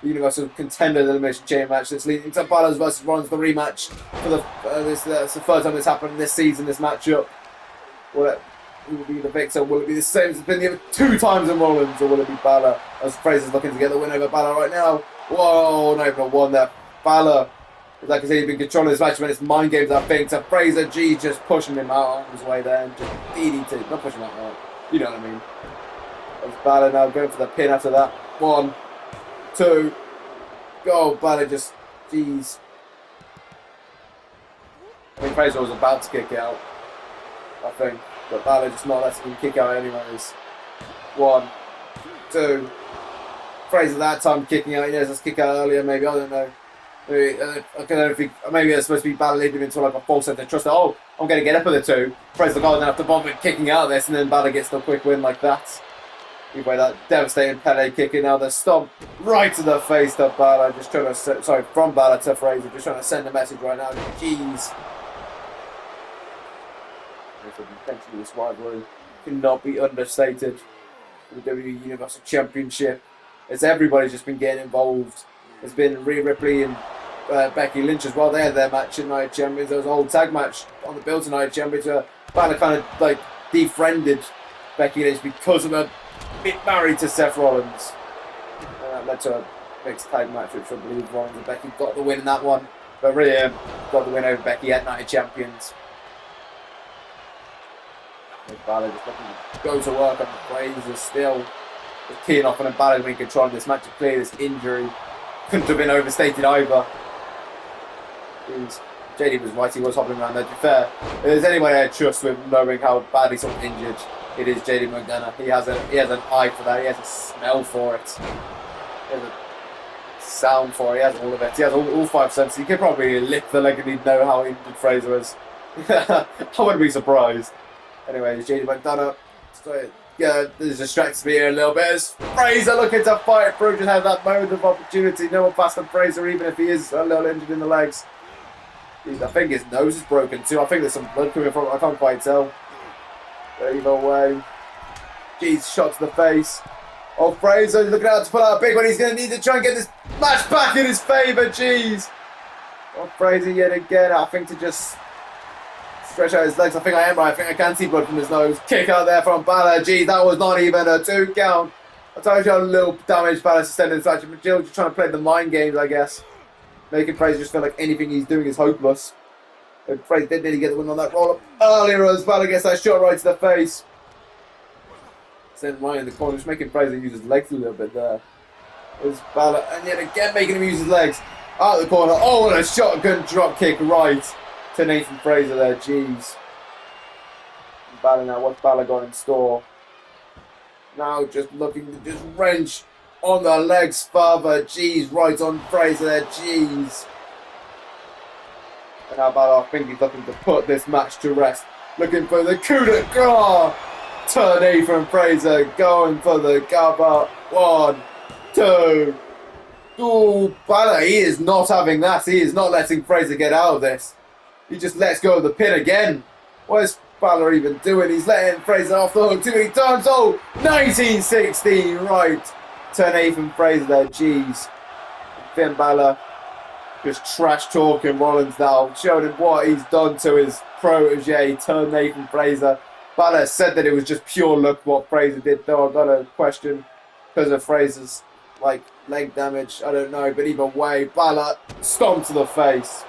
the Universal Contender Elimination Chamber match. That's leading to Balor versus Rollins, the rematch for that's the third time this happened this season. This matchup. Who will be the victor? Will it be the same as it's been the other 2 times in Rollins, or will it be Balor? As Fraser's looking to get the win over Balor right now. Whoa, not even a 1 there. Balor, like I said, he's been controlling this match when it's mind games, I think. So Fraser, just pushing him out on his way there and just DDT. Not pushing him out, you know what I mean. As Balor now going for the pin after that. 1, 2, go. Balor just, jeez. I think Fraser was about to kick out, I think. But Balor just not letting him kick out anyways. 1, 2. Fraser that time kicking out. He knows let's kick out earlier, maybe. I don't know. Maybe it's supposed to be Balor leading him into like a false sense of trust. Oh, I'm going to get up with the 2. Fraser's like, oh, then after bother kicking out of this, and then Balor gets the quick win like that. Anyway, that devastating Pele kicking. Now the stomp right to the face to Balor. Just trying to, from Balor to Fraser. Just trying to send a message right now. Jeez. Potentially this rivalry cannot be understated. For the WWE Universal Championship. As everybody's just been getting involved. There's been Rhea Ripley and Becky Lynch as well. They had their match at Night of Champions. There was a whole tag match on the build to Night of Champions where Balor kind of like defriended Becky Lynch because of her being married to Seth Rollins. That led to a mixed tag match, which I believe Rollins and Becky got the win in that one. But Rhea got the win over Becky at Night of Champions. Balor just looking to go to work on the Fraser still. Just keying off on a Balor being control in this match to clear this injury. Couldn't have been overstated either. JD was right, he was hopping around there. To be fair, if there's anyone I trust with knowing how badly someone's injured, it is JD McDonagh. He has an eye for that, he has a smell for it. He has a sound for it, he has all of it. He has all 5 senses. He could probably lick the leg and he'd know how injured Fraser is. I wouldn't be surprised. Anyway, JD McDonagh. So, yeah, this distracts me here a little bit. As Fraser looking to fight through, just have that moment of opportunity. No one faster than Fraser, even if he is a little injured in the legs. Jeez, I think his nose is broken too. I think there's some blood coming from it. I can't quite tell. But either way. Jeez, shot to the face. Oh, Fraser looking out to pull out a big one. He's going to need to try and get this match back in his favour. Jeez. Oh, Fraser yet again. I think to just stretch out his legs. I think I am right. I think I can see blood from his nose. Kick out there from Balor. Jeez, that was not even a 2 count. I told you how little damage Balor sustained in this match. Jill just trying to play the mind games, I guess. Making Fraser just feel like anything he's doing is hopeless. And Fraser did nearly get the win on that roll-up earlier as Balor gets that shot right to the face. Sent right in the corner, just making Fraser use his legs a little bit there. There's Balor, and yet again making him use his legs. Out of the corner, oh, and a shotgun drop kick right to Nathan Fraser there, jeez. Balor now, what's Balor got in store? Now just looking to just wrench on the legs further, jeez, right on Fraser there, jeez. And now Balor, I think he's looking to put this match to rest. Looking for the coup de grace. To Nathan Fraser, going for the cover. 1, 2. Ooh, Balor, he is not having that. He is not letting Fraser get out of this. He just lets go of the pin again. What is Balor even doing? He's letting Fraser off the hook too many times. Oh, 1916, right to Nathan Fraser there, jeez. Finn Balor just trash talking Rollins now, showing him what he's done to his protege, to Nathan Fraser. Balor said that it was just pure luck what Fraser did, though I've got a question because of Fraser's leg damage. I don't know, but either way, Balor stomp to the face.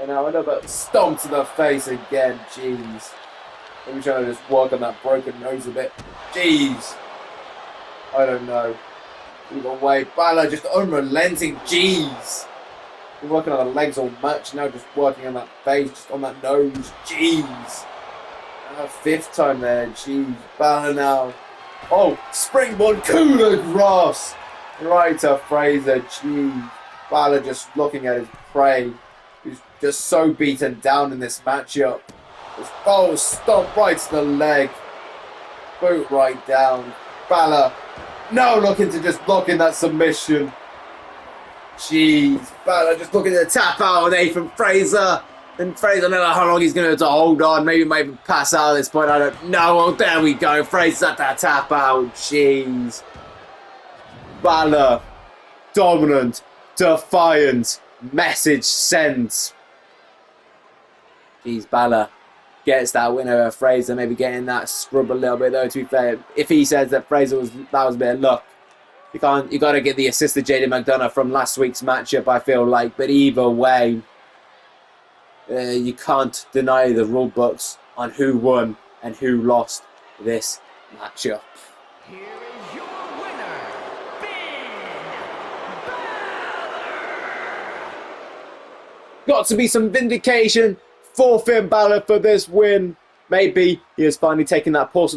And now another stomp to the face again, jeez. I'm trying to just work on that broken nose a bit. Jeez. I don't know. Either way, Balor just unrelenting. Jeez. Been working on the legs all match. Now just working on that face, just on that nose. Jeez. 5th time there. Jeez. Balor now. Oh, springboard coup de grace. Right to Fraser. Jeez. Balor just looking at his prey. He's just so beaten down in this matchup. Oh, stomp right to the leg. Boot right down. Balor now looking to just lock in that submission. Jeez. Balor just looking to tap out on Nathan Fraser. And Fraser, I don't know how long he's going to hold on. Maybe he might even pass out at this point. I don't know. Oh, there we go. Fraser's at that tap out. Jeez. Balor. Dominant. Defiant. Message sent. Jeez, Balor gets that win over Fraser, maybe getting that scrub a little bit though, to be fair. If he says that Fraser was a bit of luck, you got to get the assist to JD McDonagh from last week's matchup, I feel like. But either way, you can't deny the rule books on who won and who lost this matchup. Here is your winner, Finn Balor. Got to be some vindication for Finn Balor for this win. Maybe he has finally taken that piece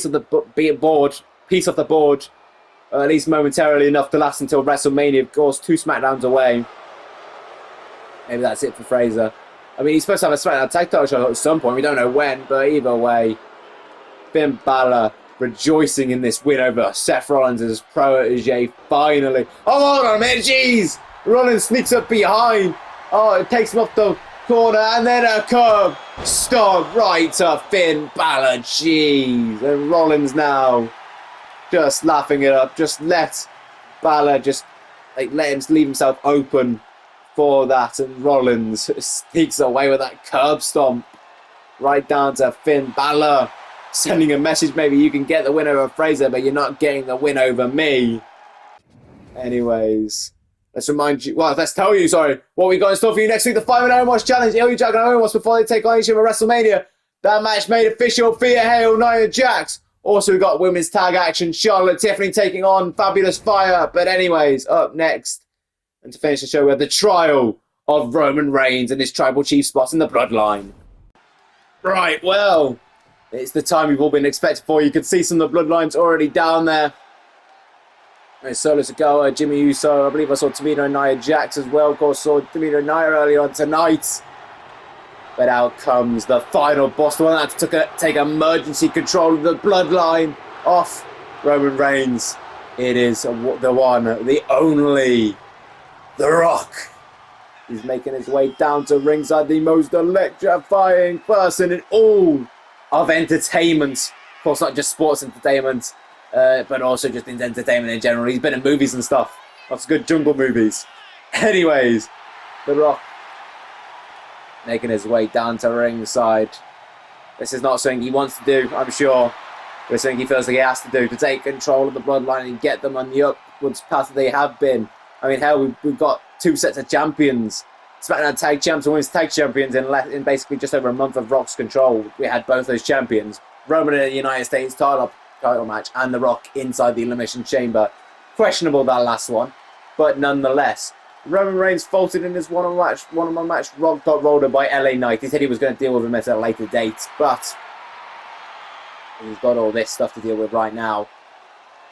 of the board, at least momentarily enough to last until WrestleMania. Of course, 2 Smackdowns away. Maybe that's it for Fraser. I mean, he's supposed to have a Smackdown tag title shot at some point. We don't know when, but either way, Finn Balor rejoicing in this win over Seth Rollins' protege. Finally. Oh, hold on a minute, jeez! Rollins sneaks up behind. Oh, it takes him off the corner, and then a curb stomp right to Finn Balor. Jeez. And Rollins now just laughing it up. Just let Balor let him leave himself open for that, and Rollins sneaks away with that curb stomp right down to Finn Balor, sending a message: maybe you can get the win over Fraser, but you're not getting the win over me. Anyways, let's tell you, what we got in store for you next week. The 5-man Omos Challenge, Ilja and Omos before they take on each other at WrestleMania. That match made official, Thea, Hale, Nia Jax. Also, we got women's tag action, Charlotte, Tiffany taking on Fabulous Fire. But anyways, up next, and to finish the show, we have the trial of Roman Reigns and his tribal chief spot in the bloodline. Right, well, it's the time you've all been expecting for. You can see some of the bloodlines already down there. There's Solo Sikoa, Jimmy Uso. I believe I saw Tamina and Nia Jax as well. Of course, saw Tamina and Nia earlier on tonight. But out comes the final boss, the one that had to take emergency control of the bloodline off Roman Reigns. It is the one, the only, The Rock. He's making his way down to ringside, the most electrifying person in all of entertainment. Of course, not just sports entertainment, but also just in entertainment in general. He's been in movies and stuff. Lots of good jungle movies. Anyways, The Rock making his way down to ringside. This is not something he wants to do, I'm sure. It's something he feels like he has to do to take control of the bloodline and get them on the upwards path that they have been. I mean, hell, we've got 2 sets of champions. Smackdown Tag Champs and Women's Tag Champions in basically just over a month of Rock's control. We had both those champions. Roman in the United States title match and The Rock inside the Elimination Chamber. Questionable, that last one. But nonetheless, Roman Reigns faltered in his one-on-one match. Rock got rolled up by LA Knight. He said he was going to deal with him at a later date, but he's got all this stuff to deal with right now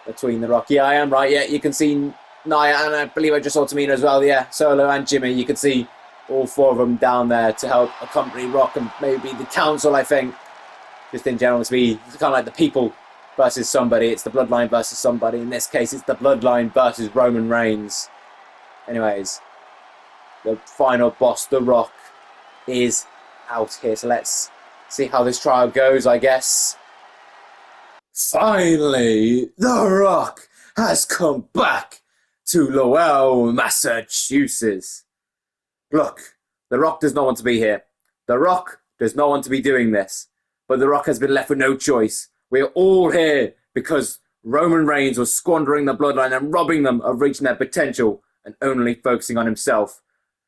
between The Rock. Yeah, I am right. Yeah, you can see Nia, and I believe I just saw Tamina as well. Yeah, Solo and Jimmy. You can see all 4 of them down there to help accompany Rock and maybe the council, I think. Just in general, it's kind of like the people versus somebody. It's the bloodline versus somebody. In this case, it's the bloodline versus Roman Reigns. Anyways, the final boss, The Rock, is out here. So let's see how this trial goes, I guess. Finally, The Rock has come back to Lowell, Massachusetts. Look, The Rock does not want to be here. The Rock does not want to be doing this. But The Rock has been left with no choice. We are all here because Roman Reigns was squandering the bloodline and robbing them of reaching their potential and only focusing on himself.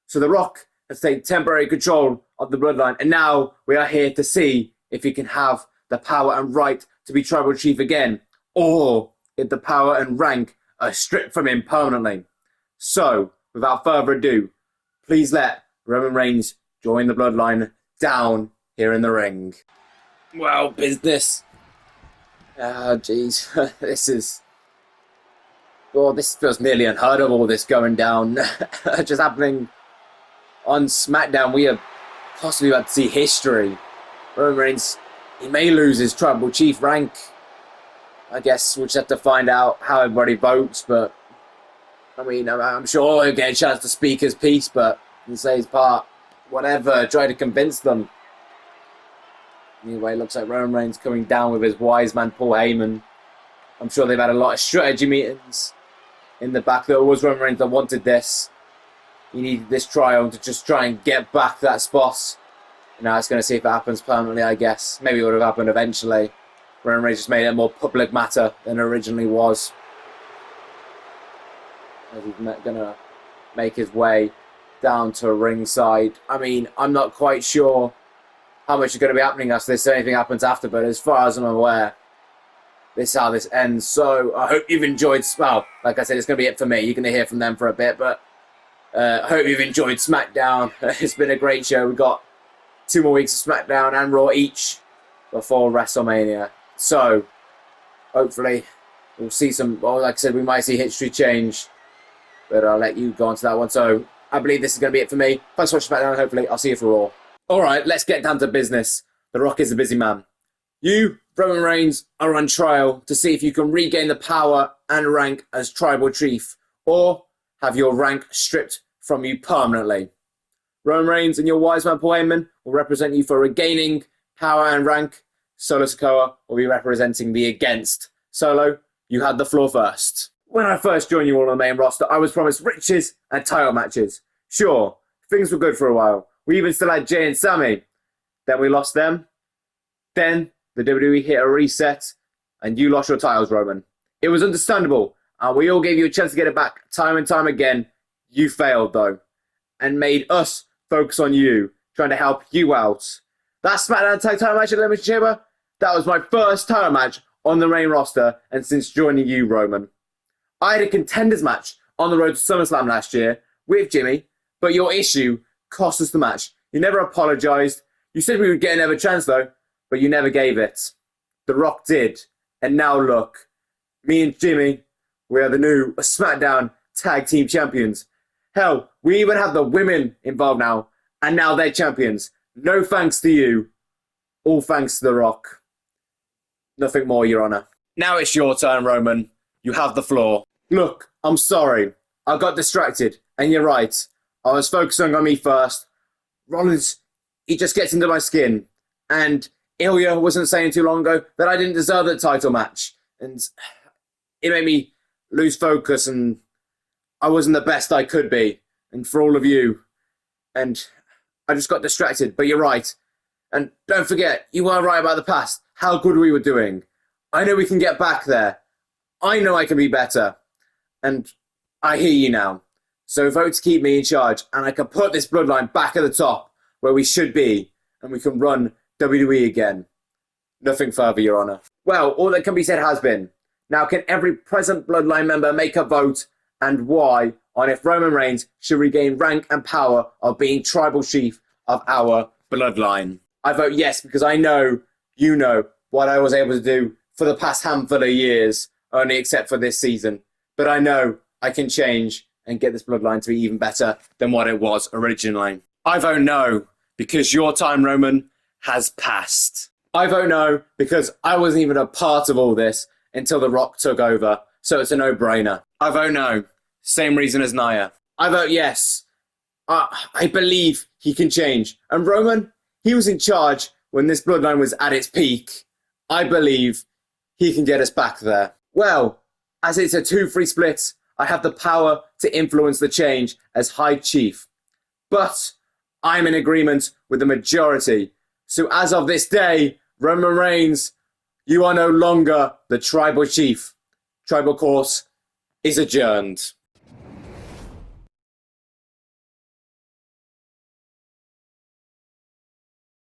So The Rock has taken temporary control of the bloodline, and now we are here to see if he can have the power and right to be tribal chief again, or if the power and rank are stripped from him permanently. So, without further ado, please let Roman Reigns join the bloodline down here in the ring. Well, business. Oh, jeez. This feels nearly unheard of, all this going down. Just happening on SmackDown. We are possibly about to see history. Roman Reigns, he may lose his tribal chief rank. I guess we'll just have to find out how everybody votes, but I mean, I'm sure he'll get a chance to speak his piece, but he'll say his part. Whatever, try to convince them. Anyway, it looks like Roman Reigns coming down with his wise man, Paul Heyman. I'm sure they've had a lot of strategy meetings in the back. There was Roman Reigns that wanted this. He needed this trial to just try and get back that spot. Now it's going to see if it happens permanently, I guess. Maybe it would have happened eventually. Roman Reigns just made it a more public matter than it originally was. As he's going to make his way down to ringside. I mean, I'm not quite sure how much is going to be happening after this, if anything happens after, but as far as I'm aware, this is how this ends. So I hope you've enjoyed. Well, like I said, it's going to be it for me. You're going to hear from them for a bit, but I hope you've enjoyed SmackDown. It's been a great show. We've got 2 more weeks of SmackDown and Raw each before WrestleMania. So hopefully we'll see some. Well, like I said, we might see history change, but I'll let you go on to that one. So I believe this is going to be it for me. Thanks for watching SmackDown. Hopefully I'll see you for Raw. All right, let's get down to business. The Rock is a busy man. You, Roman Reigns, are on trial to see if you can regain the power and rank as tribal chief, or have your rank stripped from you permanently. Roman Reigns and your wise man Paul Heyman will represent you for regaining power and rank. Solo Sikoa will be representing the against. Solo, you had the floor first. When I first joined you all on the main roster, I was promised riches and title matches. Sure, things were good for a while. We even still had Jay and Sammy. Then we lost them. Then the WWE hit a reset and you lost your titles, Roman. It was understandable, and we all gave you a chance to get it back time and time again. You failed, though, and made us focus on you, trying to help you out. That SmackDown Tag Title match at Elimination Chamber, that was my first title match on the main roster, and since joining you, Roman. I had a contenders match on the road to SummerSlam last year with Jimmy, but your issue cost us the match. You never apologised. You said we would get another chance, though, but you never gave it. The Rock did, and now look. Me and Jimmy, we are the new SmackDown Tag Team Champions. Hell, we even have the women involved now, and now they're champions. No thanks to you. All thanks to The Rock. Nothing more, Your Honor. Now it's your turn, Roman. You have the floor. Look, I'm sorry. I got distracted, and you're right. I was focusing on me first. Rollins, he just gets into my skin. And Ilja wasn't saying too long ago that I didn't deserve that title match. And it made me lose focus, and I wasn't the best I could be. And for all of you. And I just got distracted, but you're right. And don't forget, you weren't right about the past. How good we were doing. I know we can get back there. I know I can be better. And I hear you now. So vote to keep me in charge, and I can put this bloodline back at the top where we should be, and we can run WWE again. Nothing further, Your Honor. Well, all that can be said has been. Now can every present bloodline member make a vote, and why, on if Roman Reigns should regain rank and power of being tribal chief of our bloodline? I vote yes, because I know, you know, what I was able to do for the past handful of years, only except for this season. But I know I can change and get this bloodline to be even better than what it was originally. I vote no, because your time, Roman, has passed. I vote no, because I wasn't even a part of all this until The Rock took over, so it's a no-brainer. I vote no. Same reason as Nia. I vote yes. I believe he can change. And Roman, he was in charge when this bloodline was at its peak. I believe he can get us back there. Well, as it's a 2-3 split, I have the power to influence the change as High Chief. But I'm in agreement with the majority. So as of this day, Roman Reigns, you are no longer the tribal chief. Tribal course is adjourned.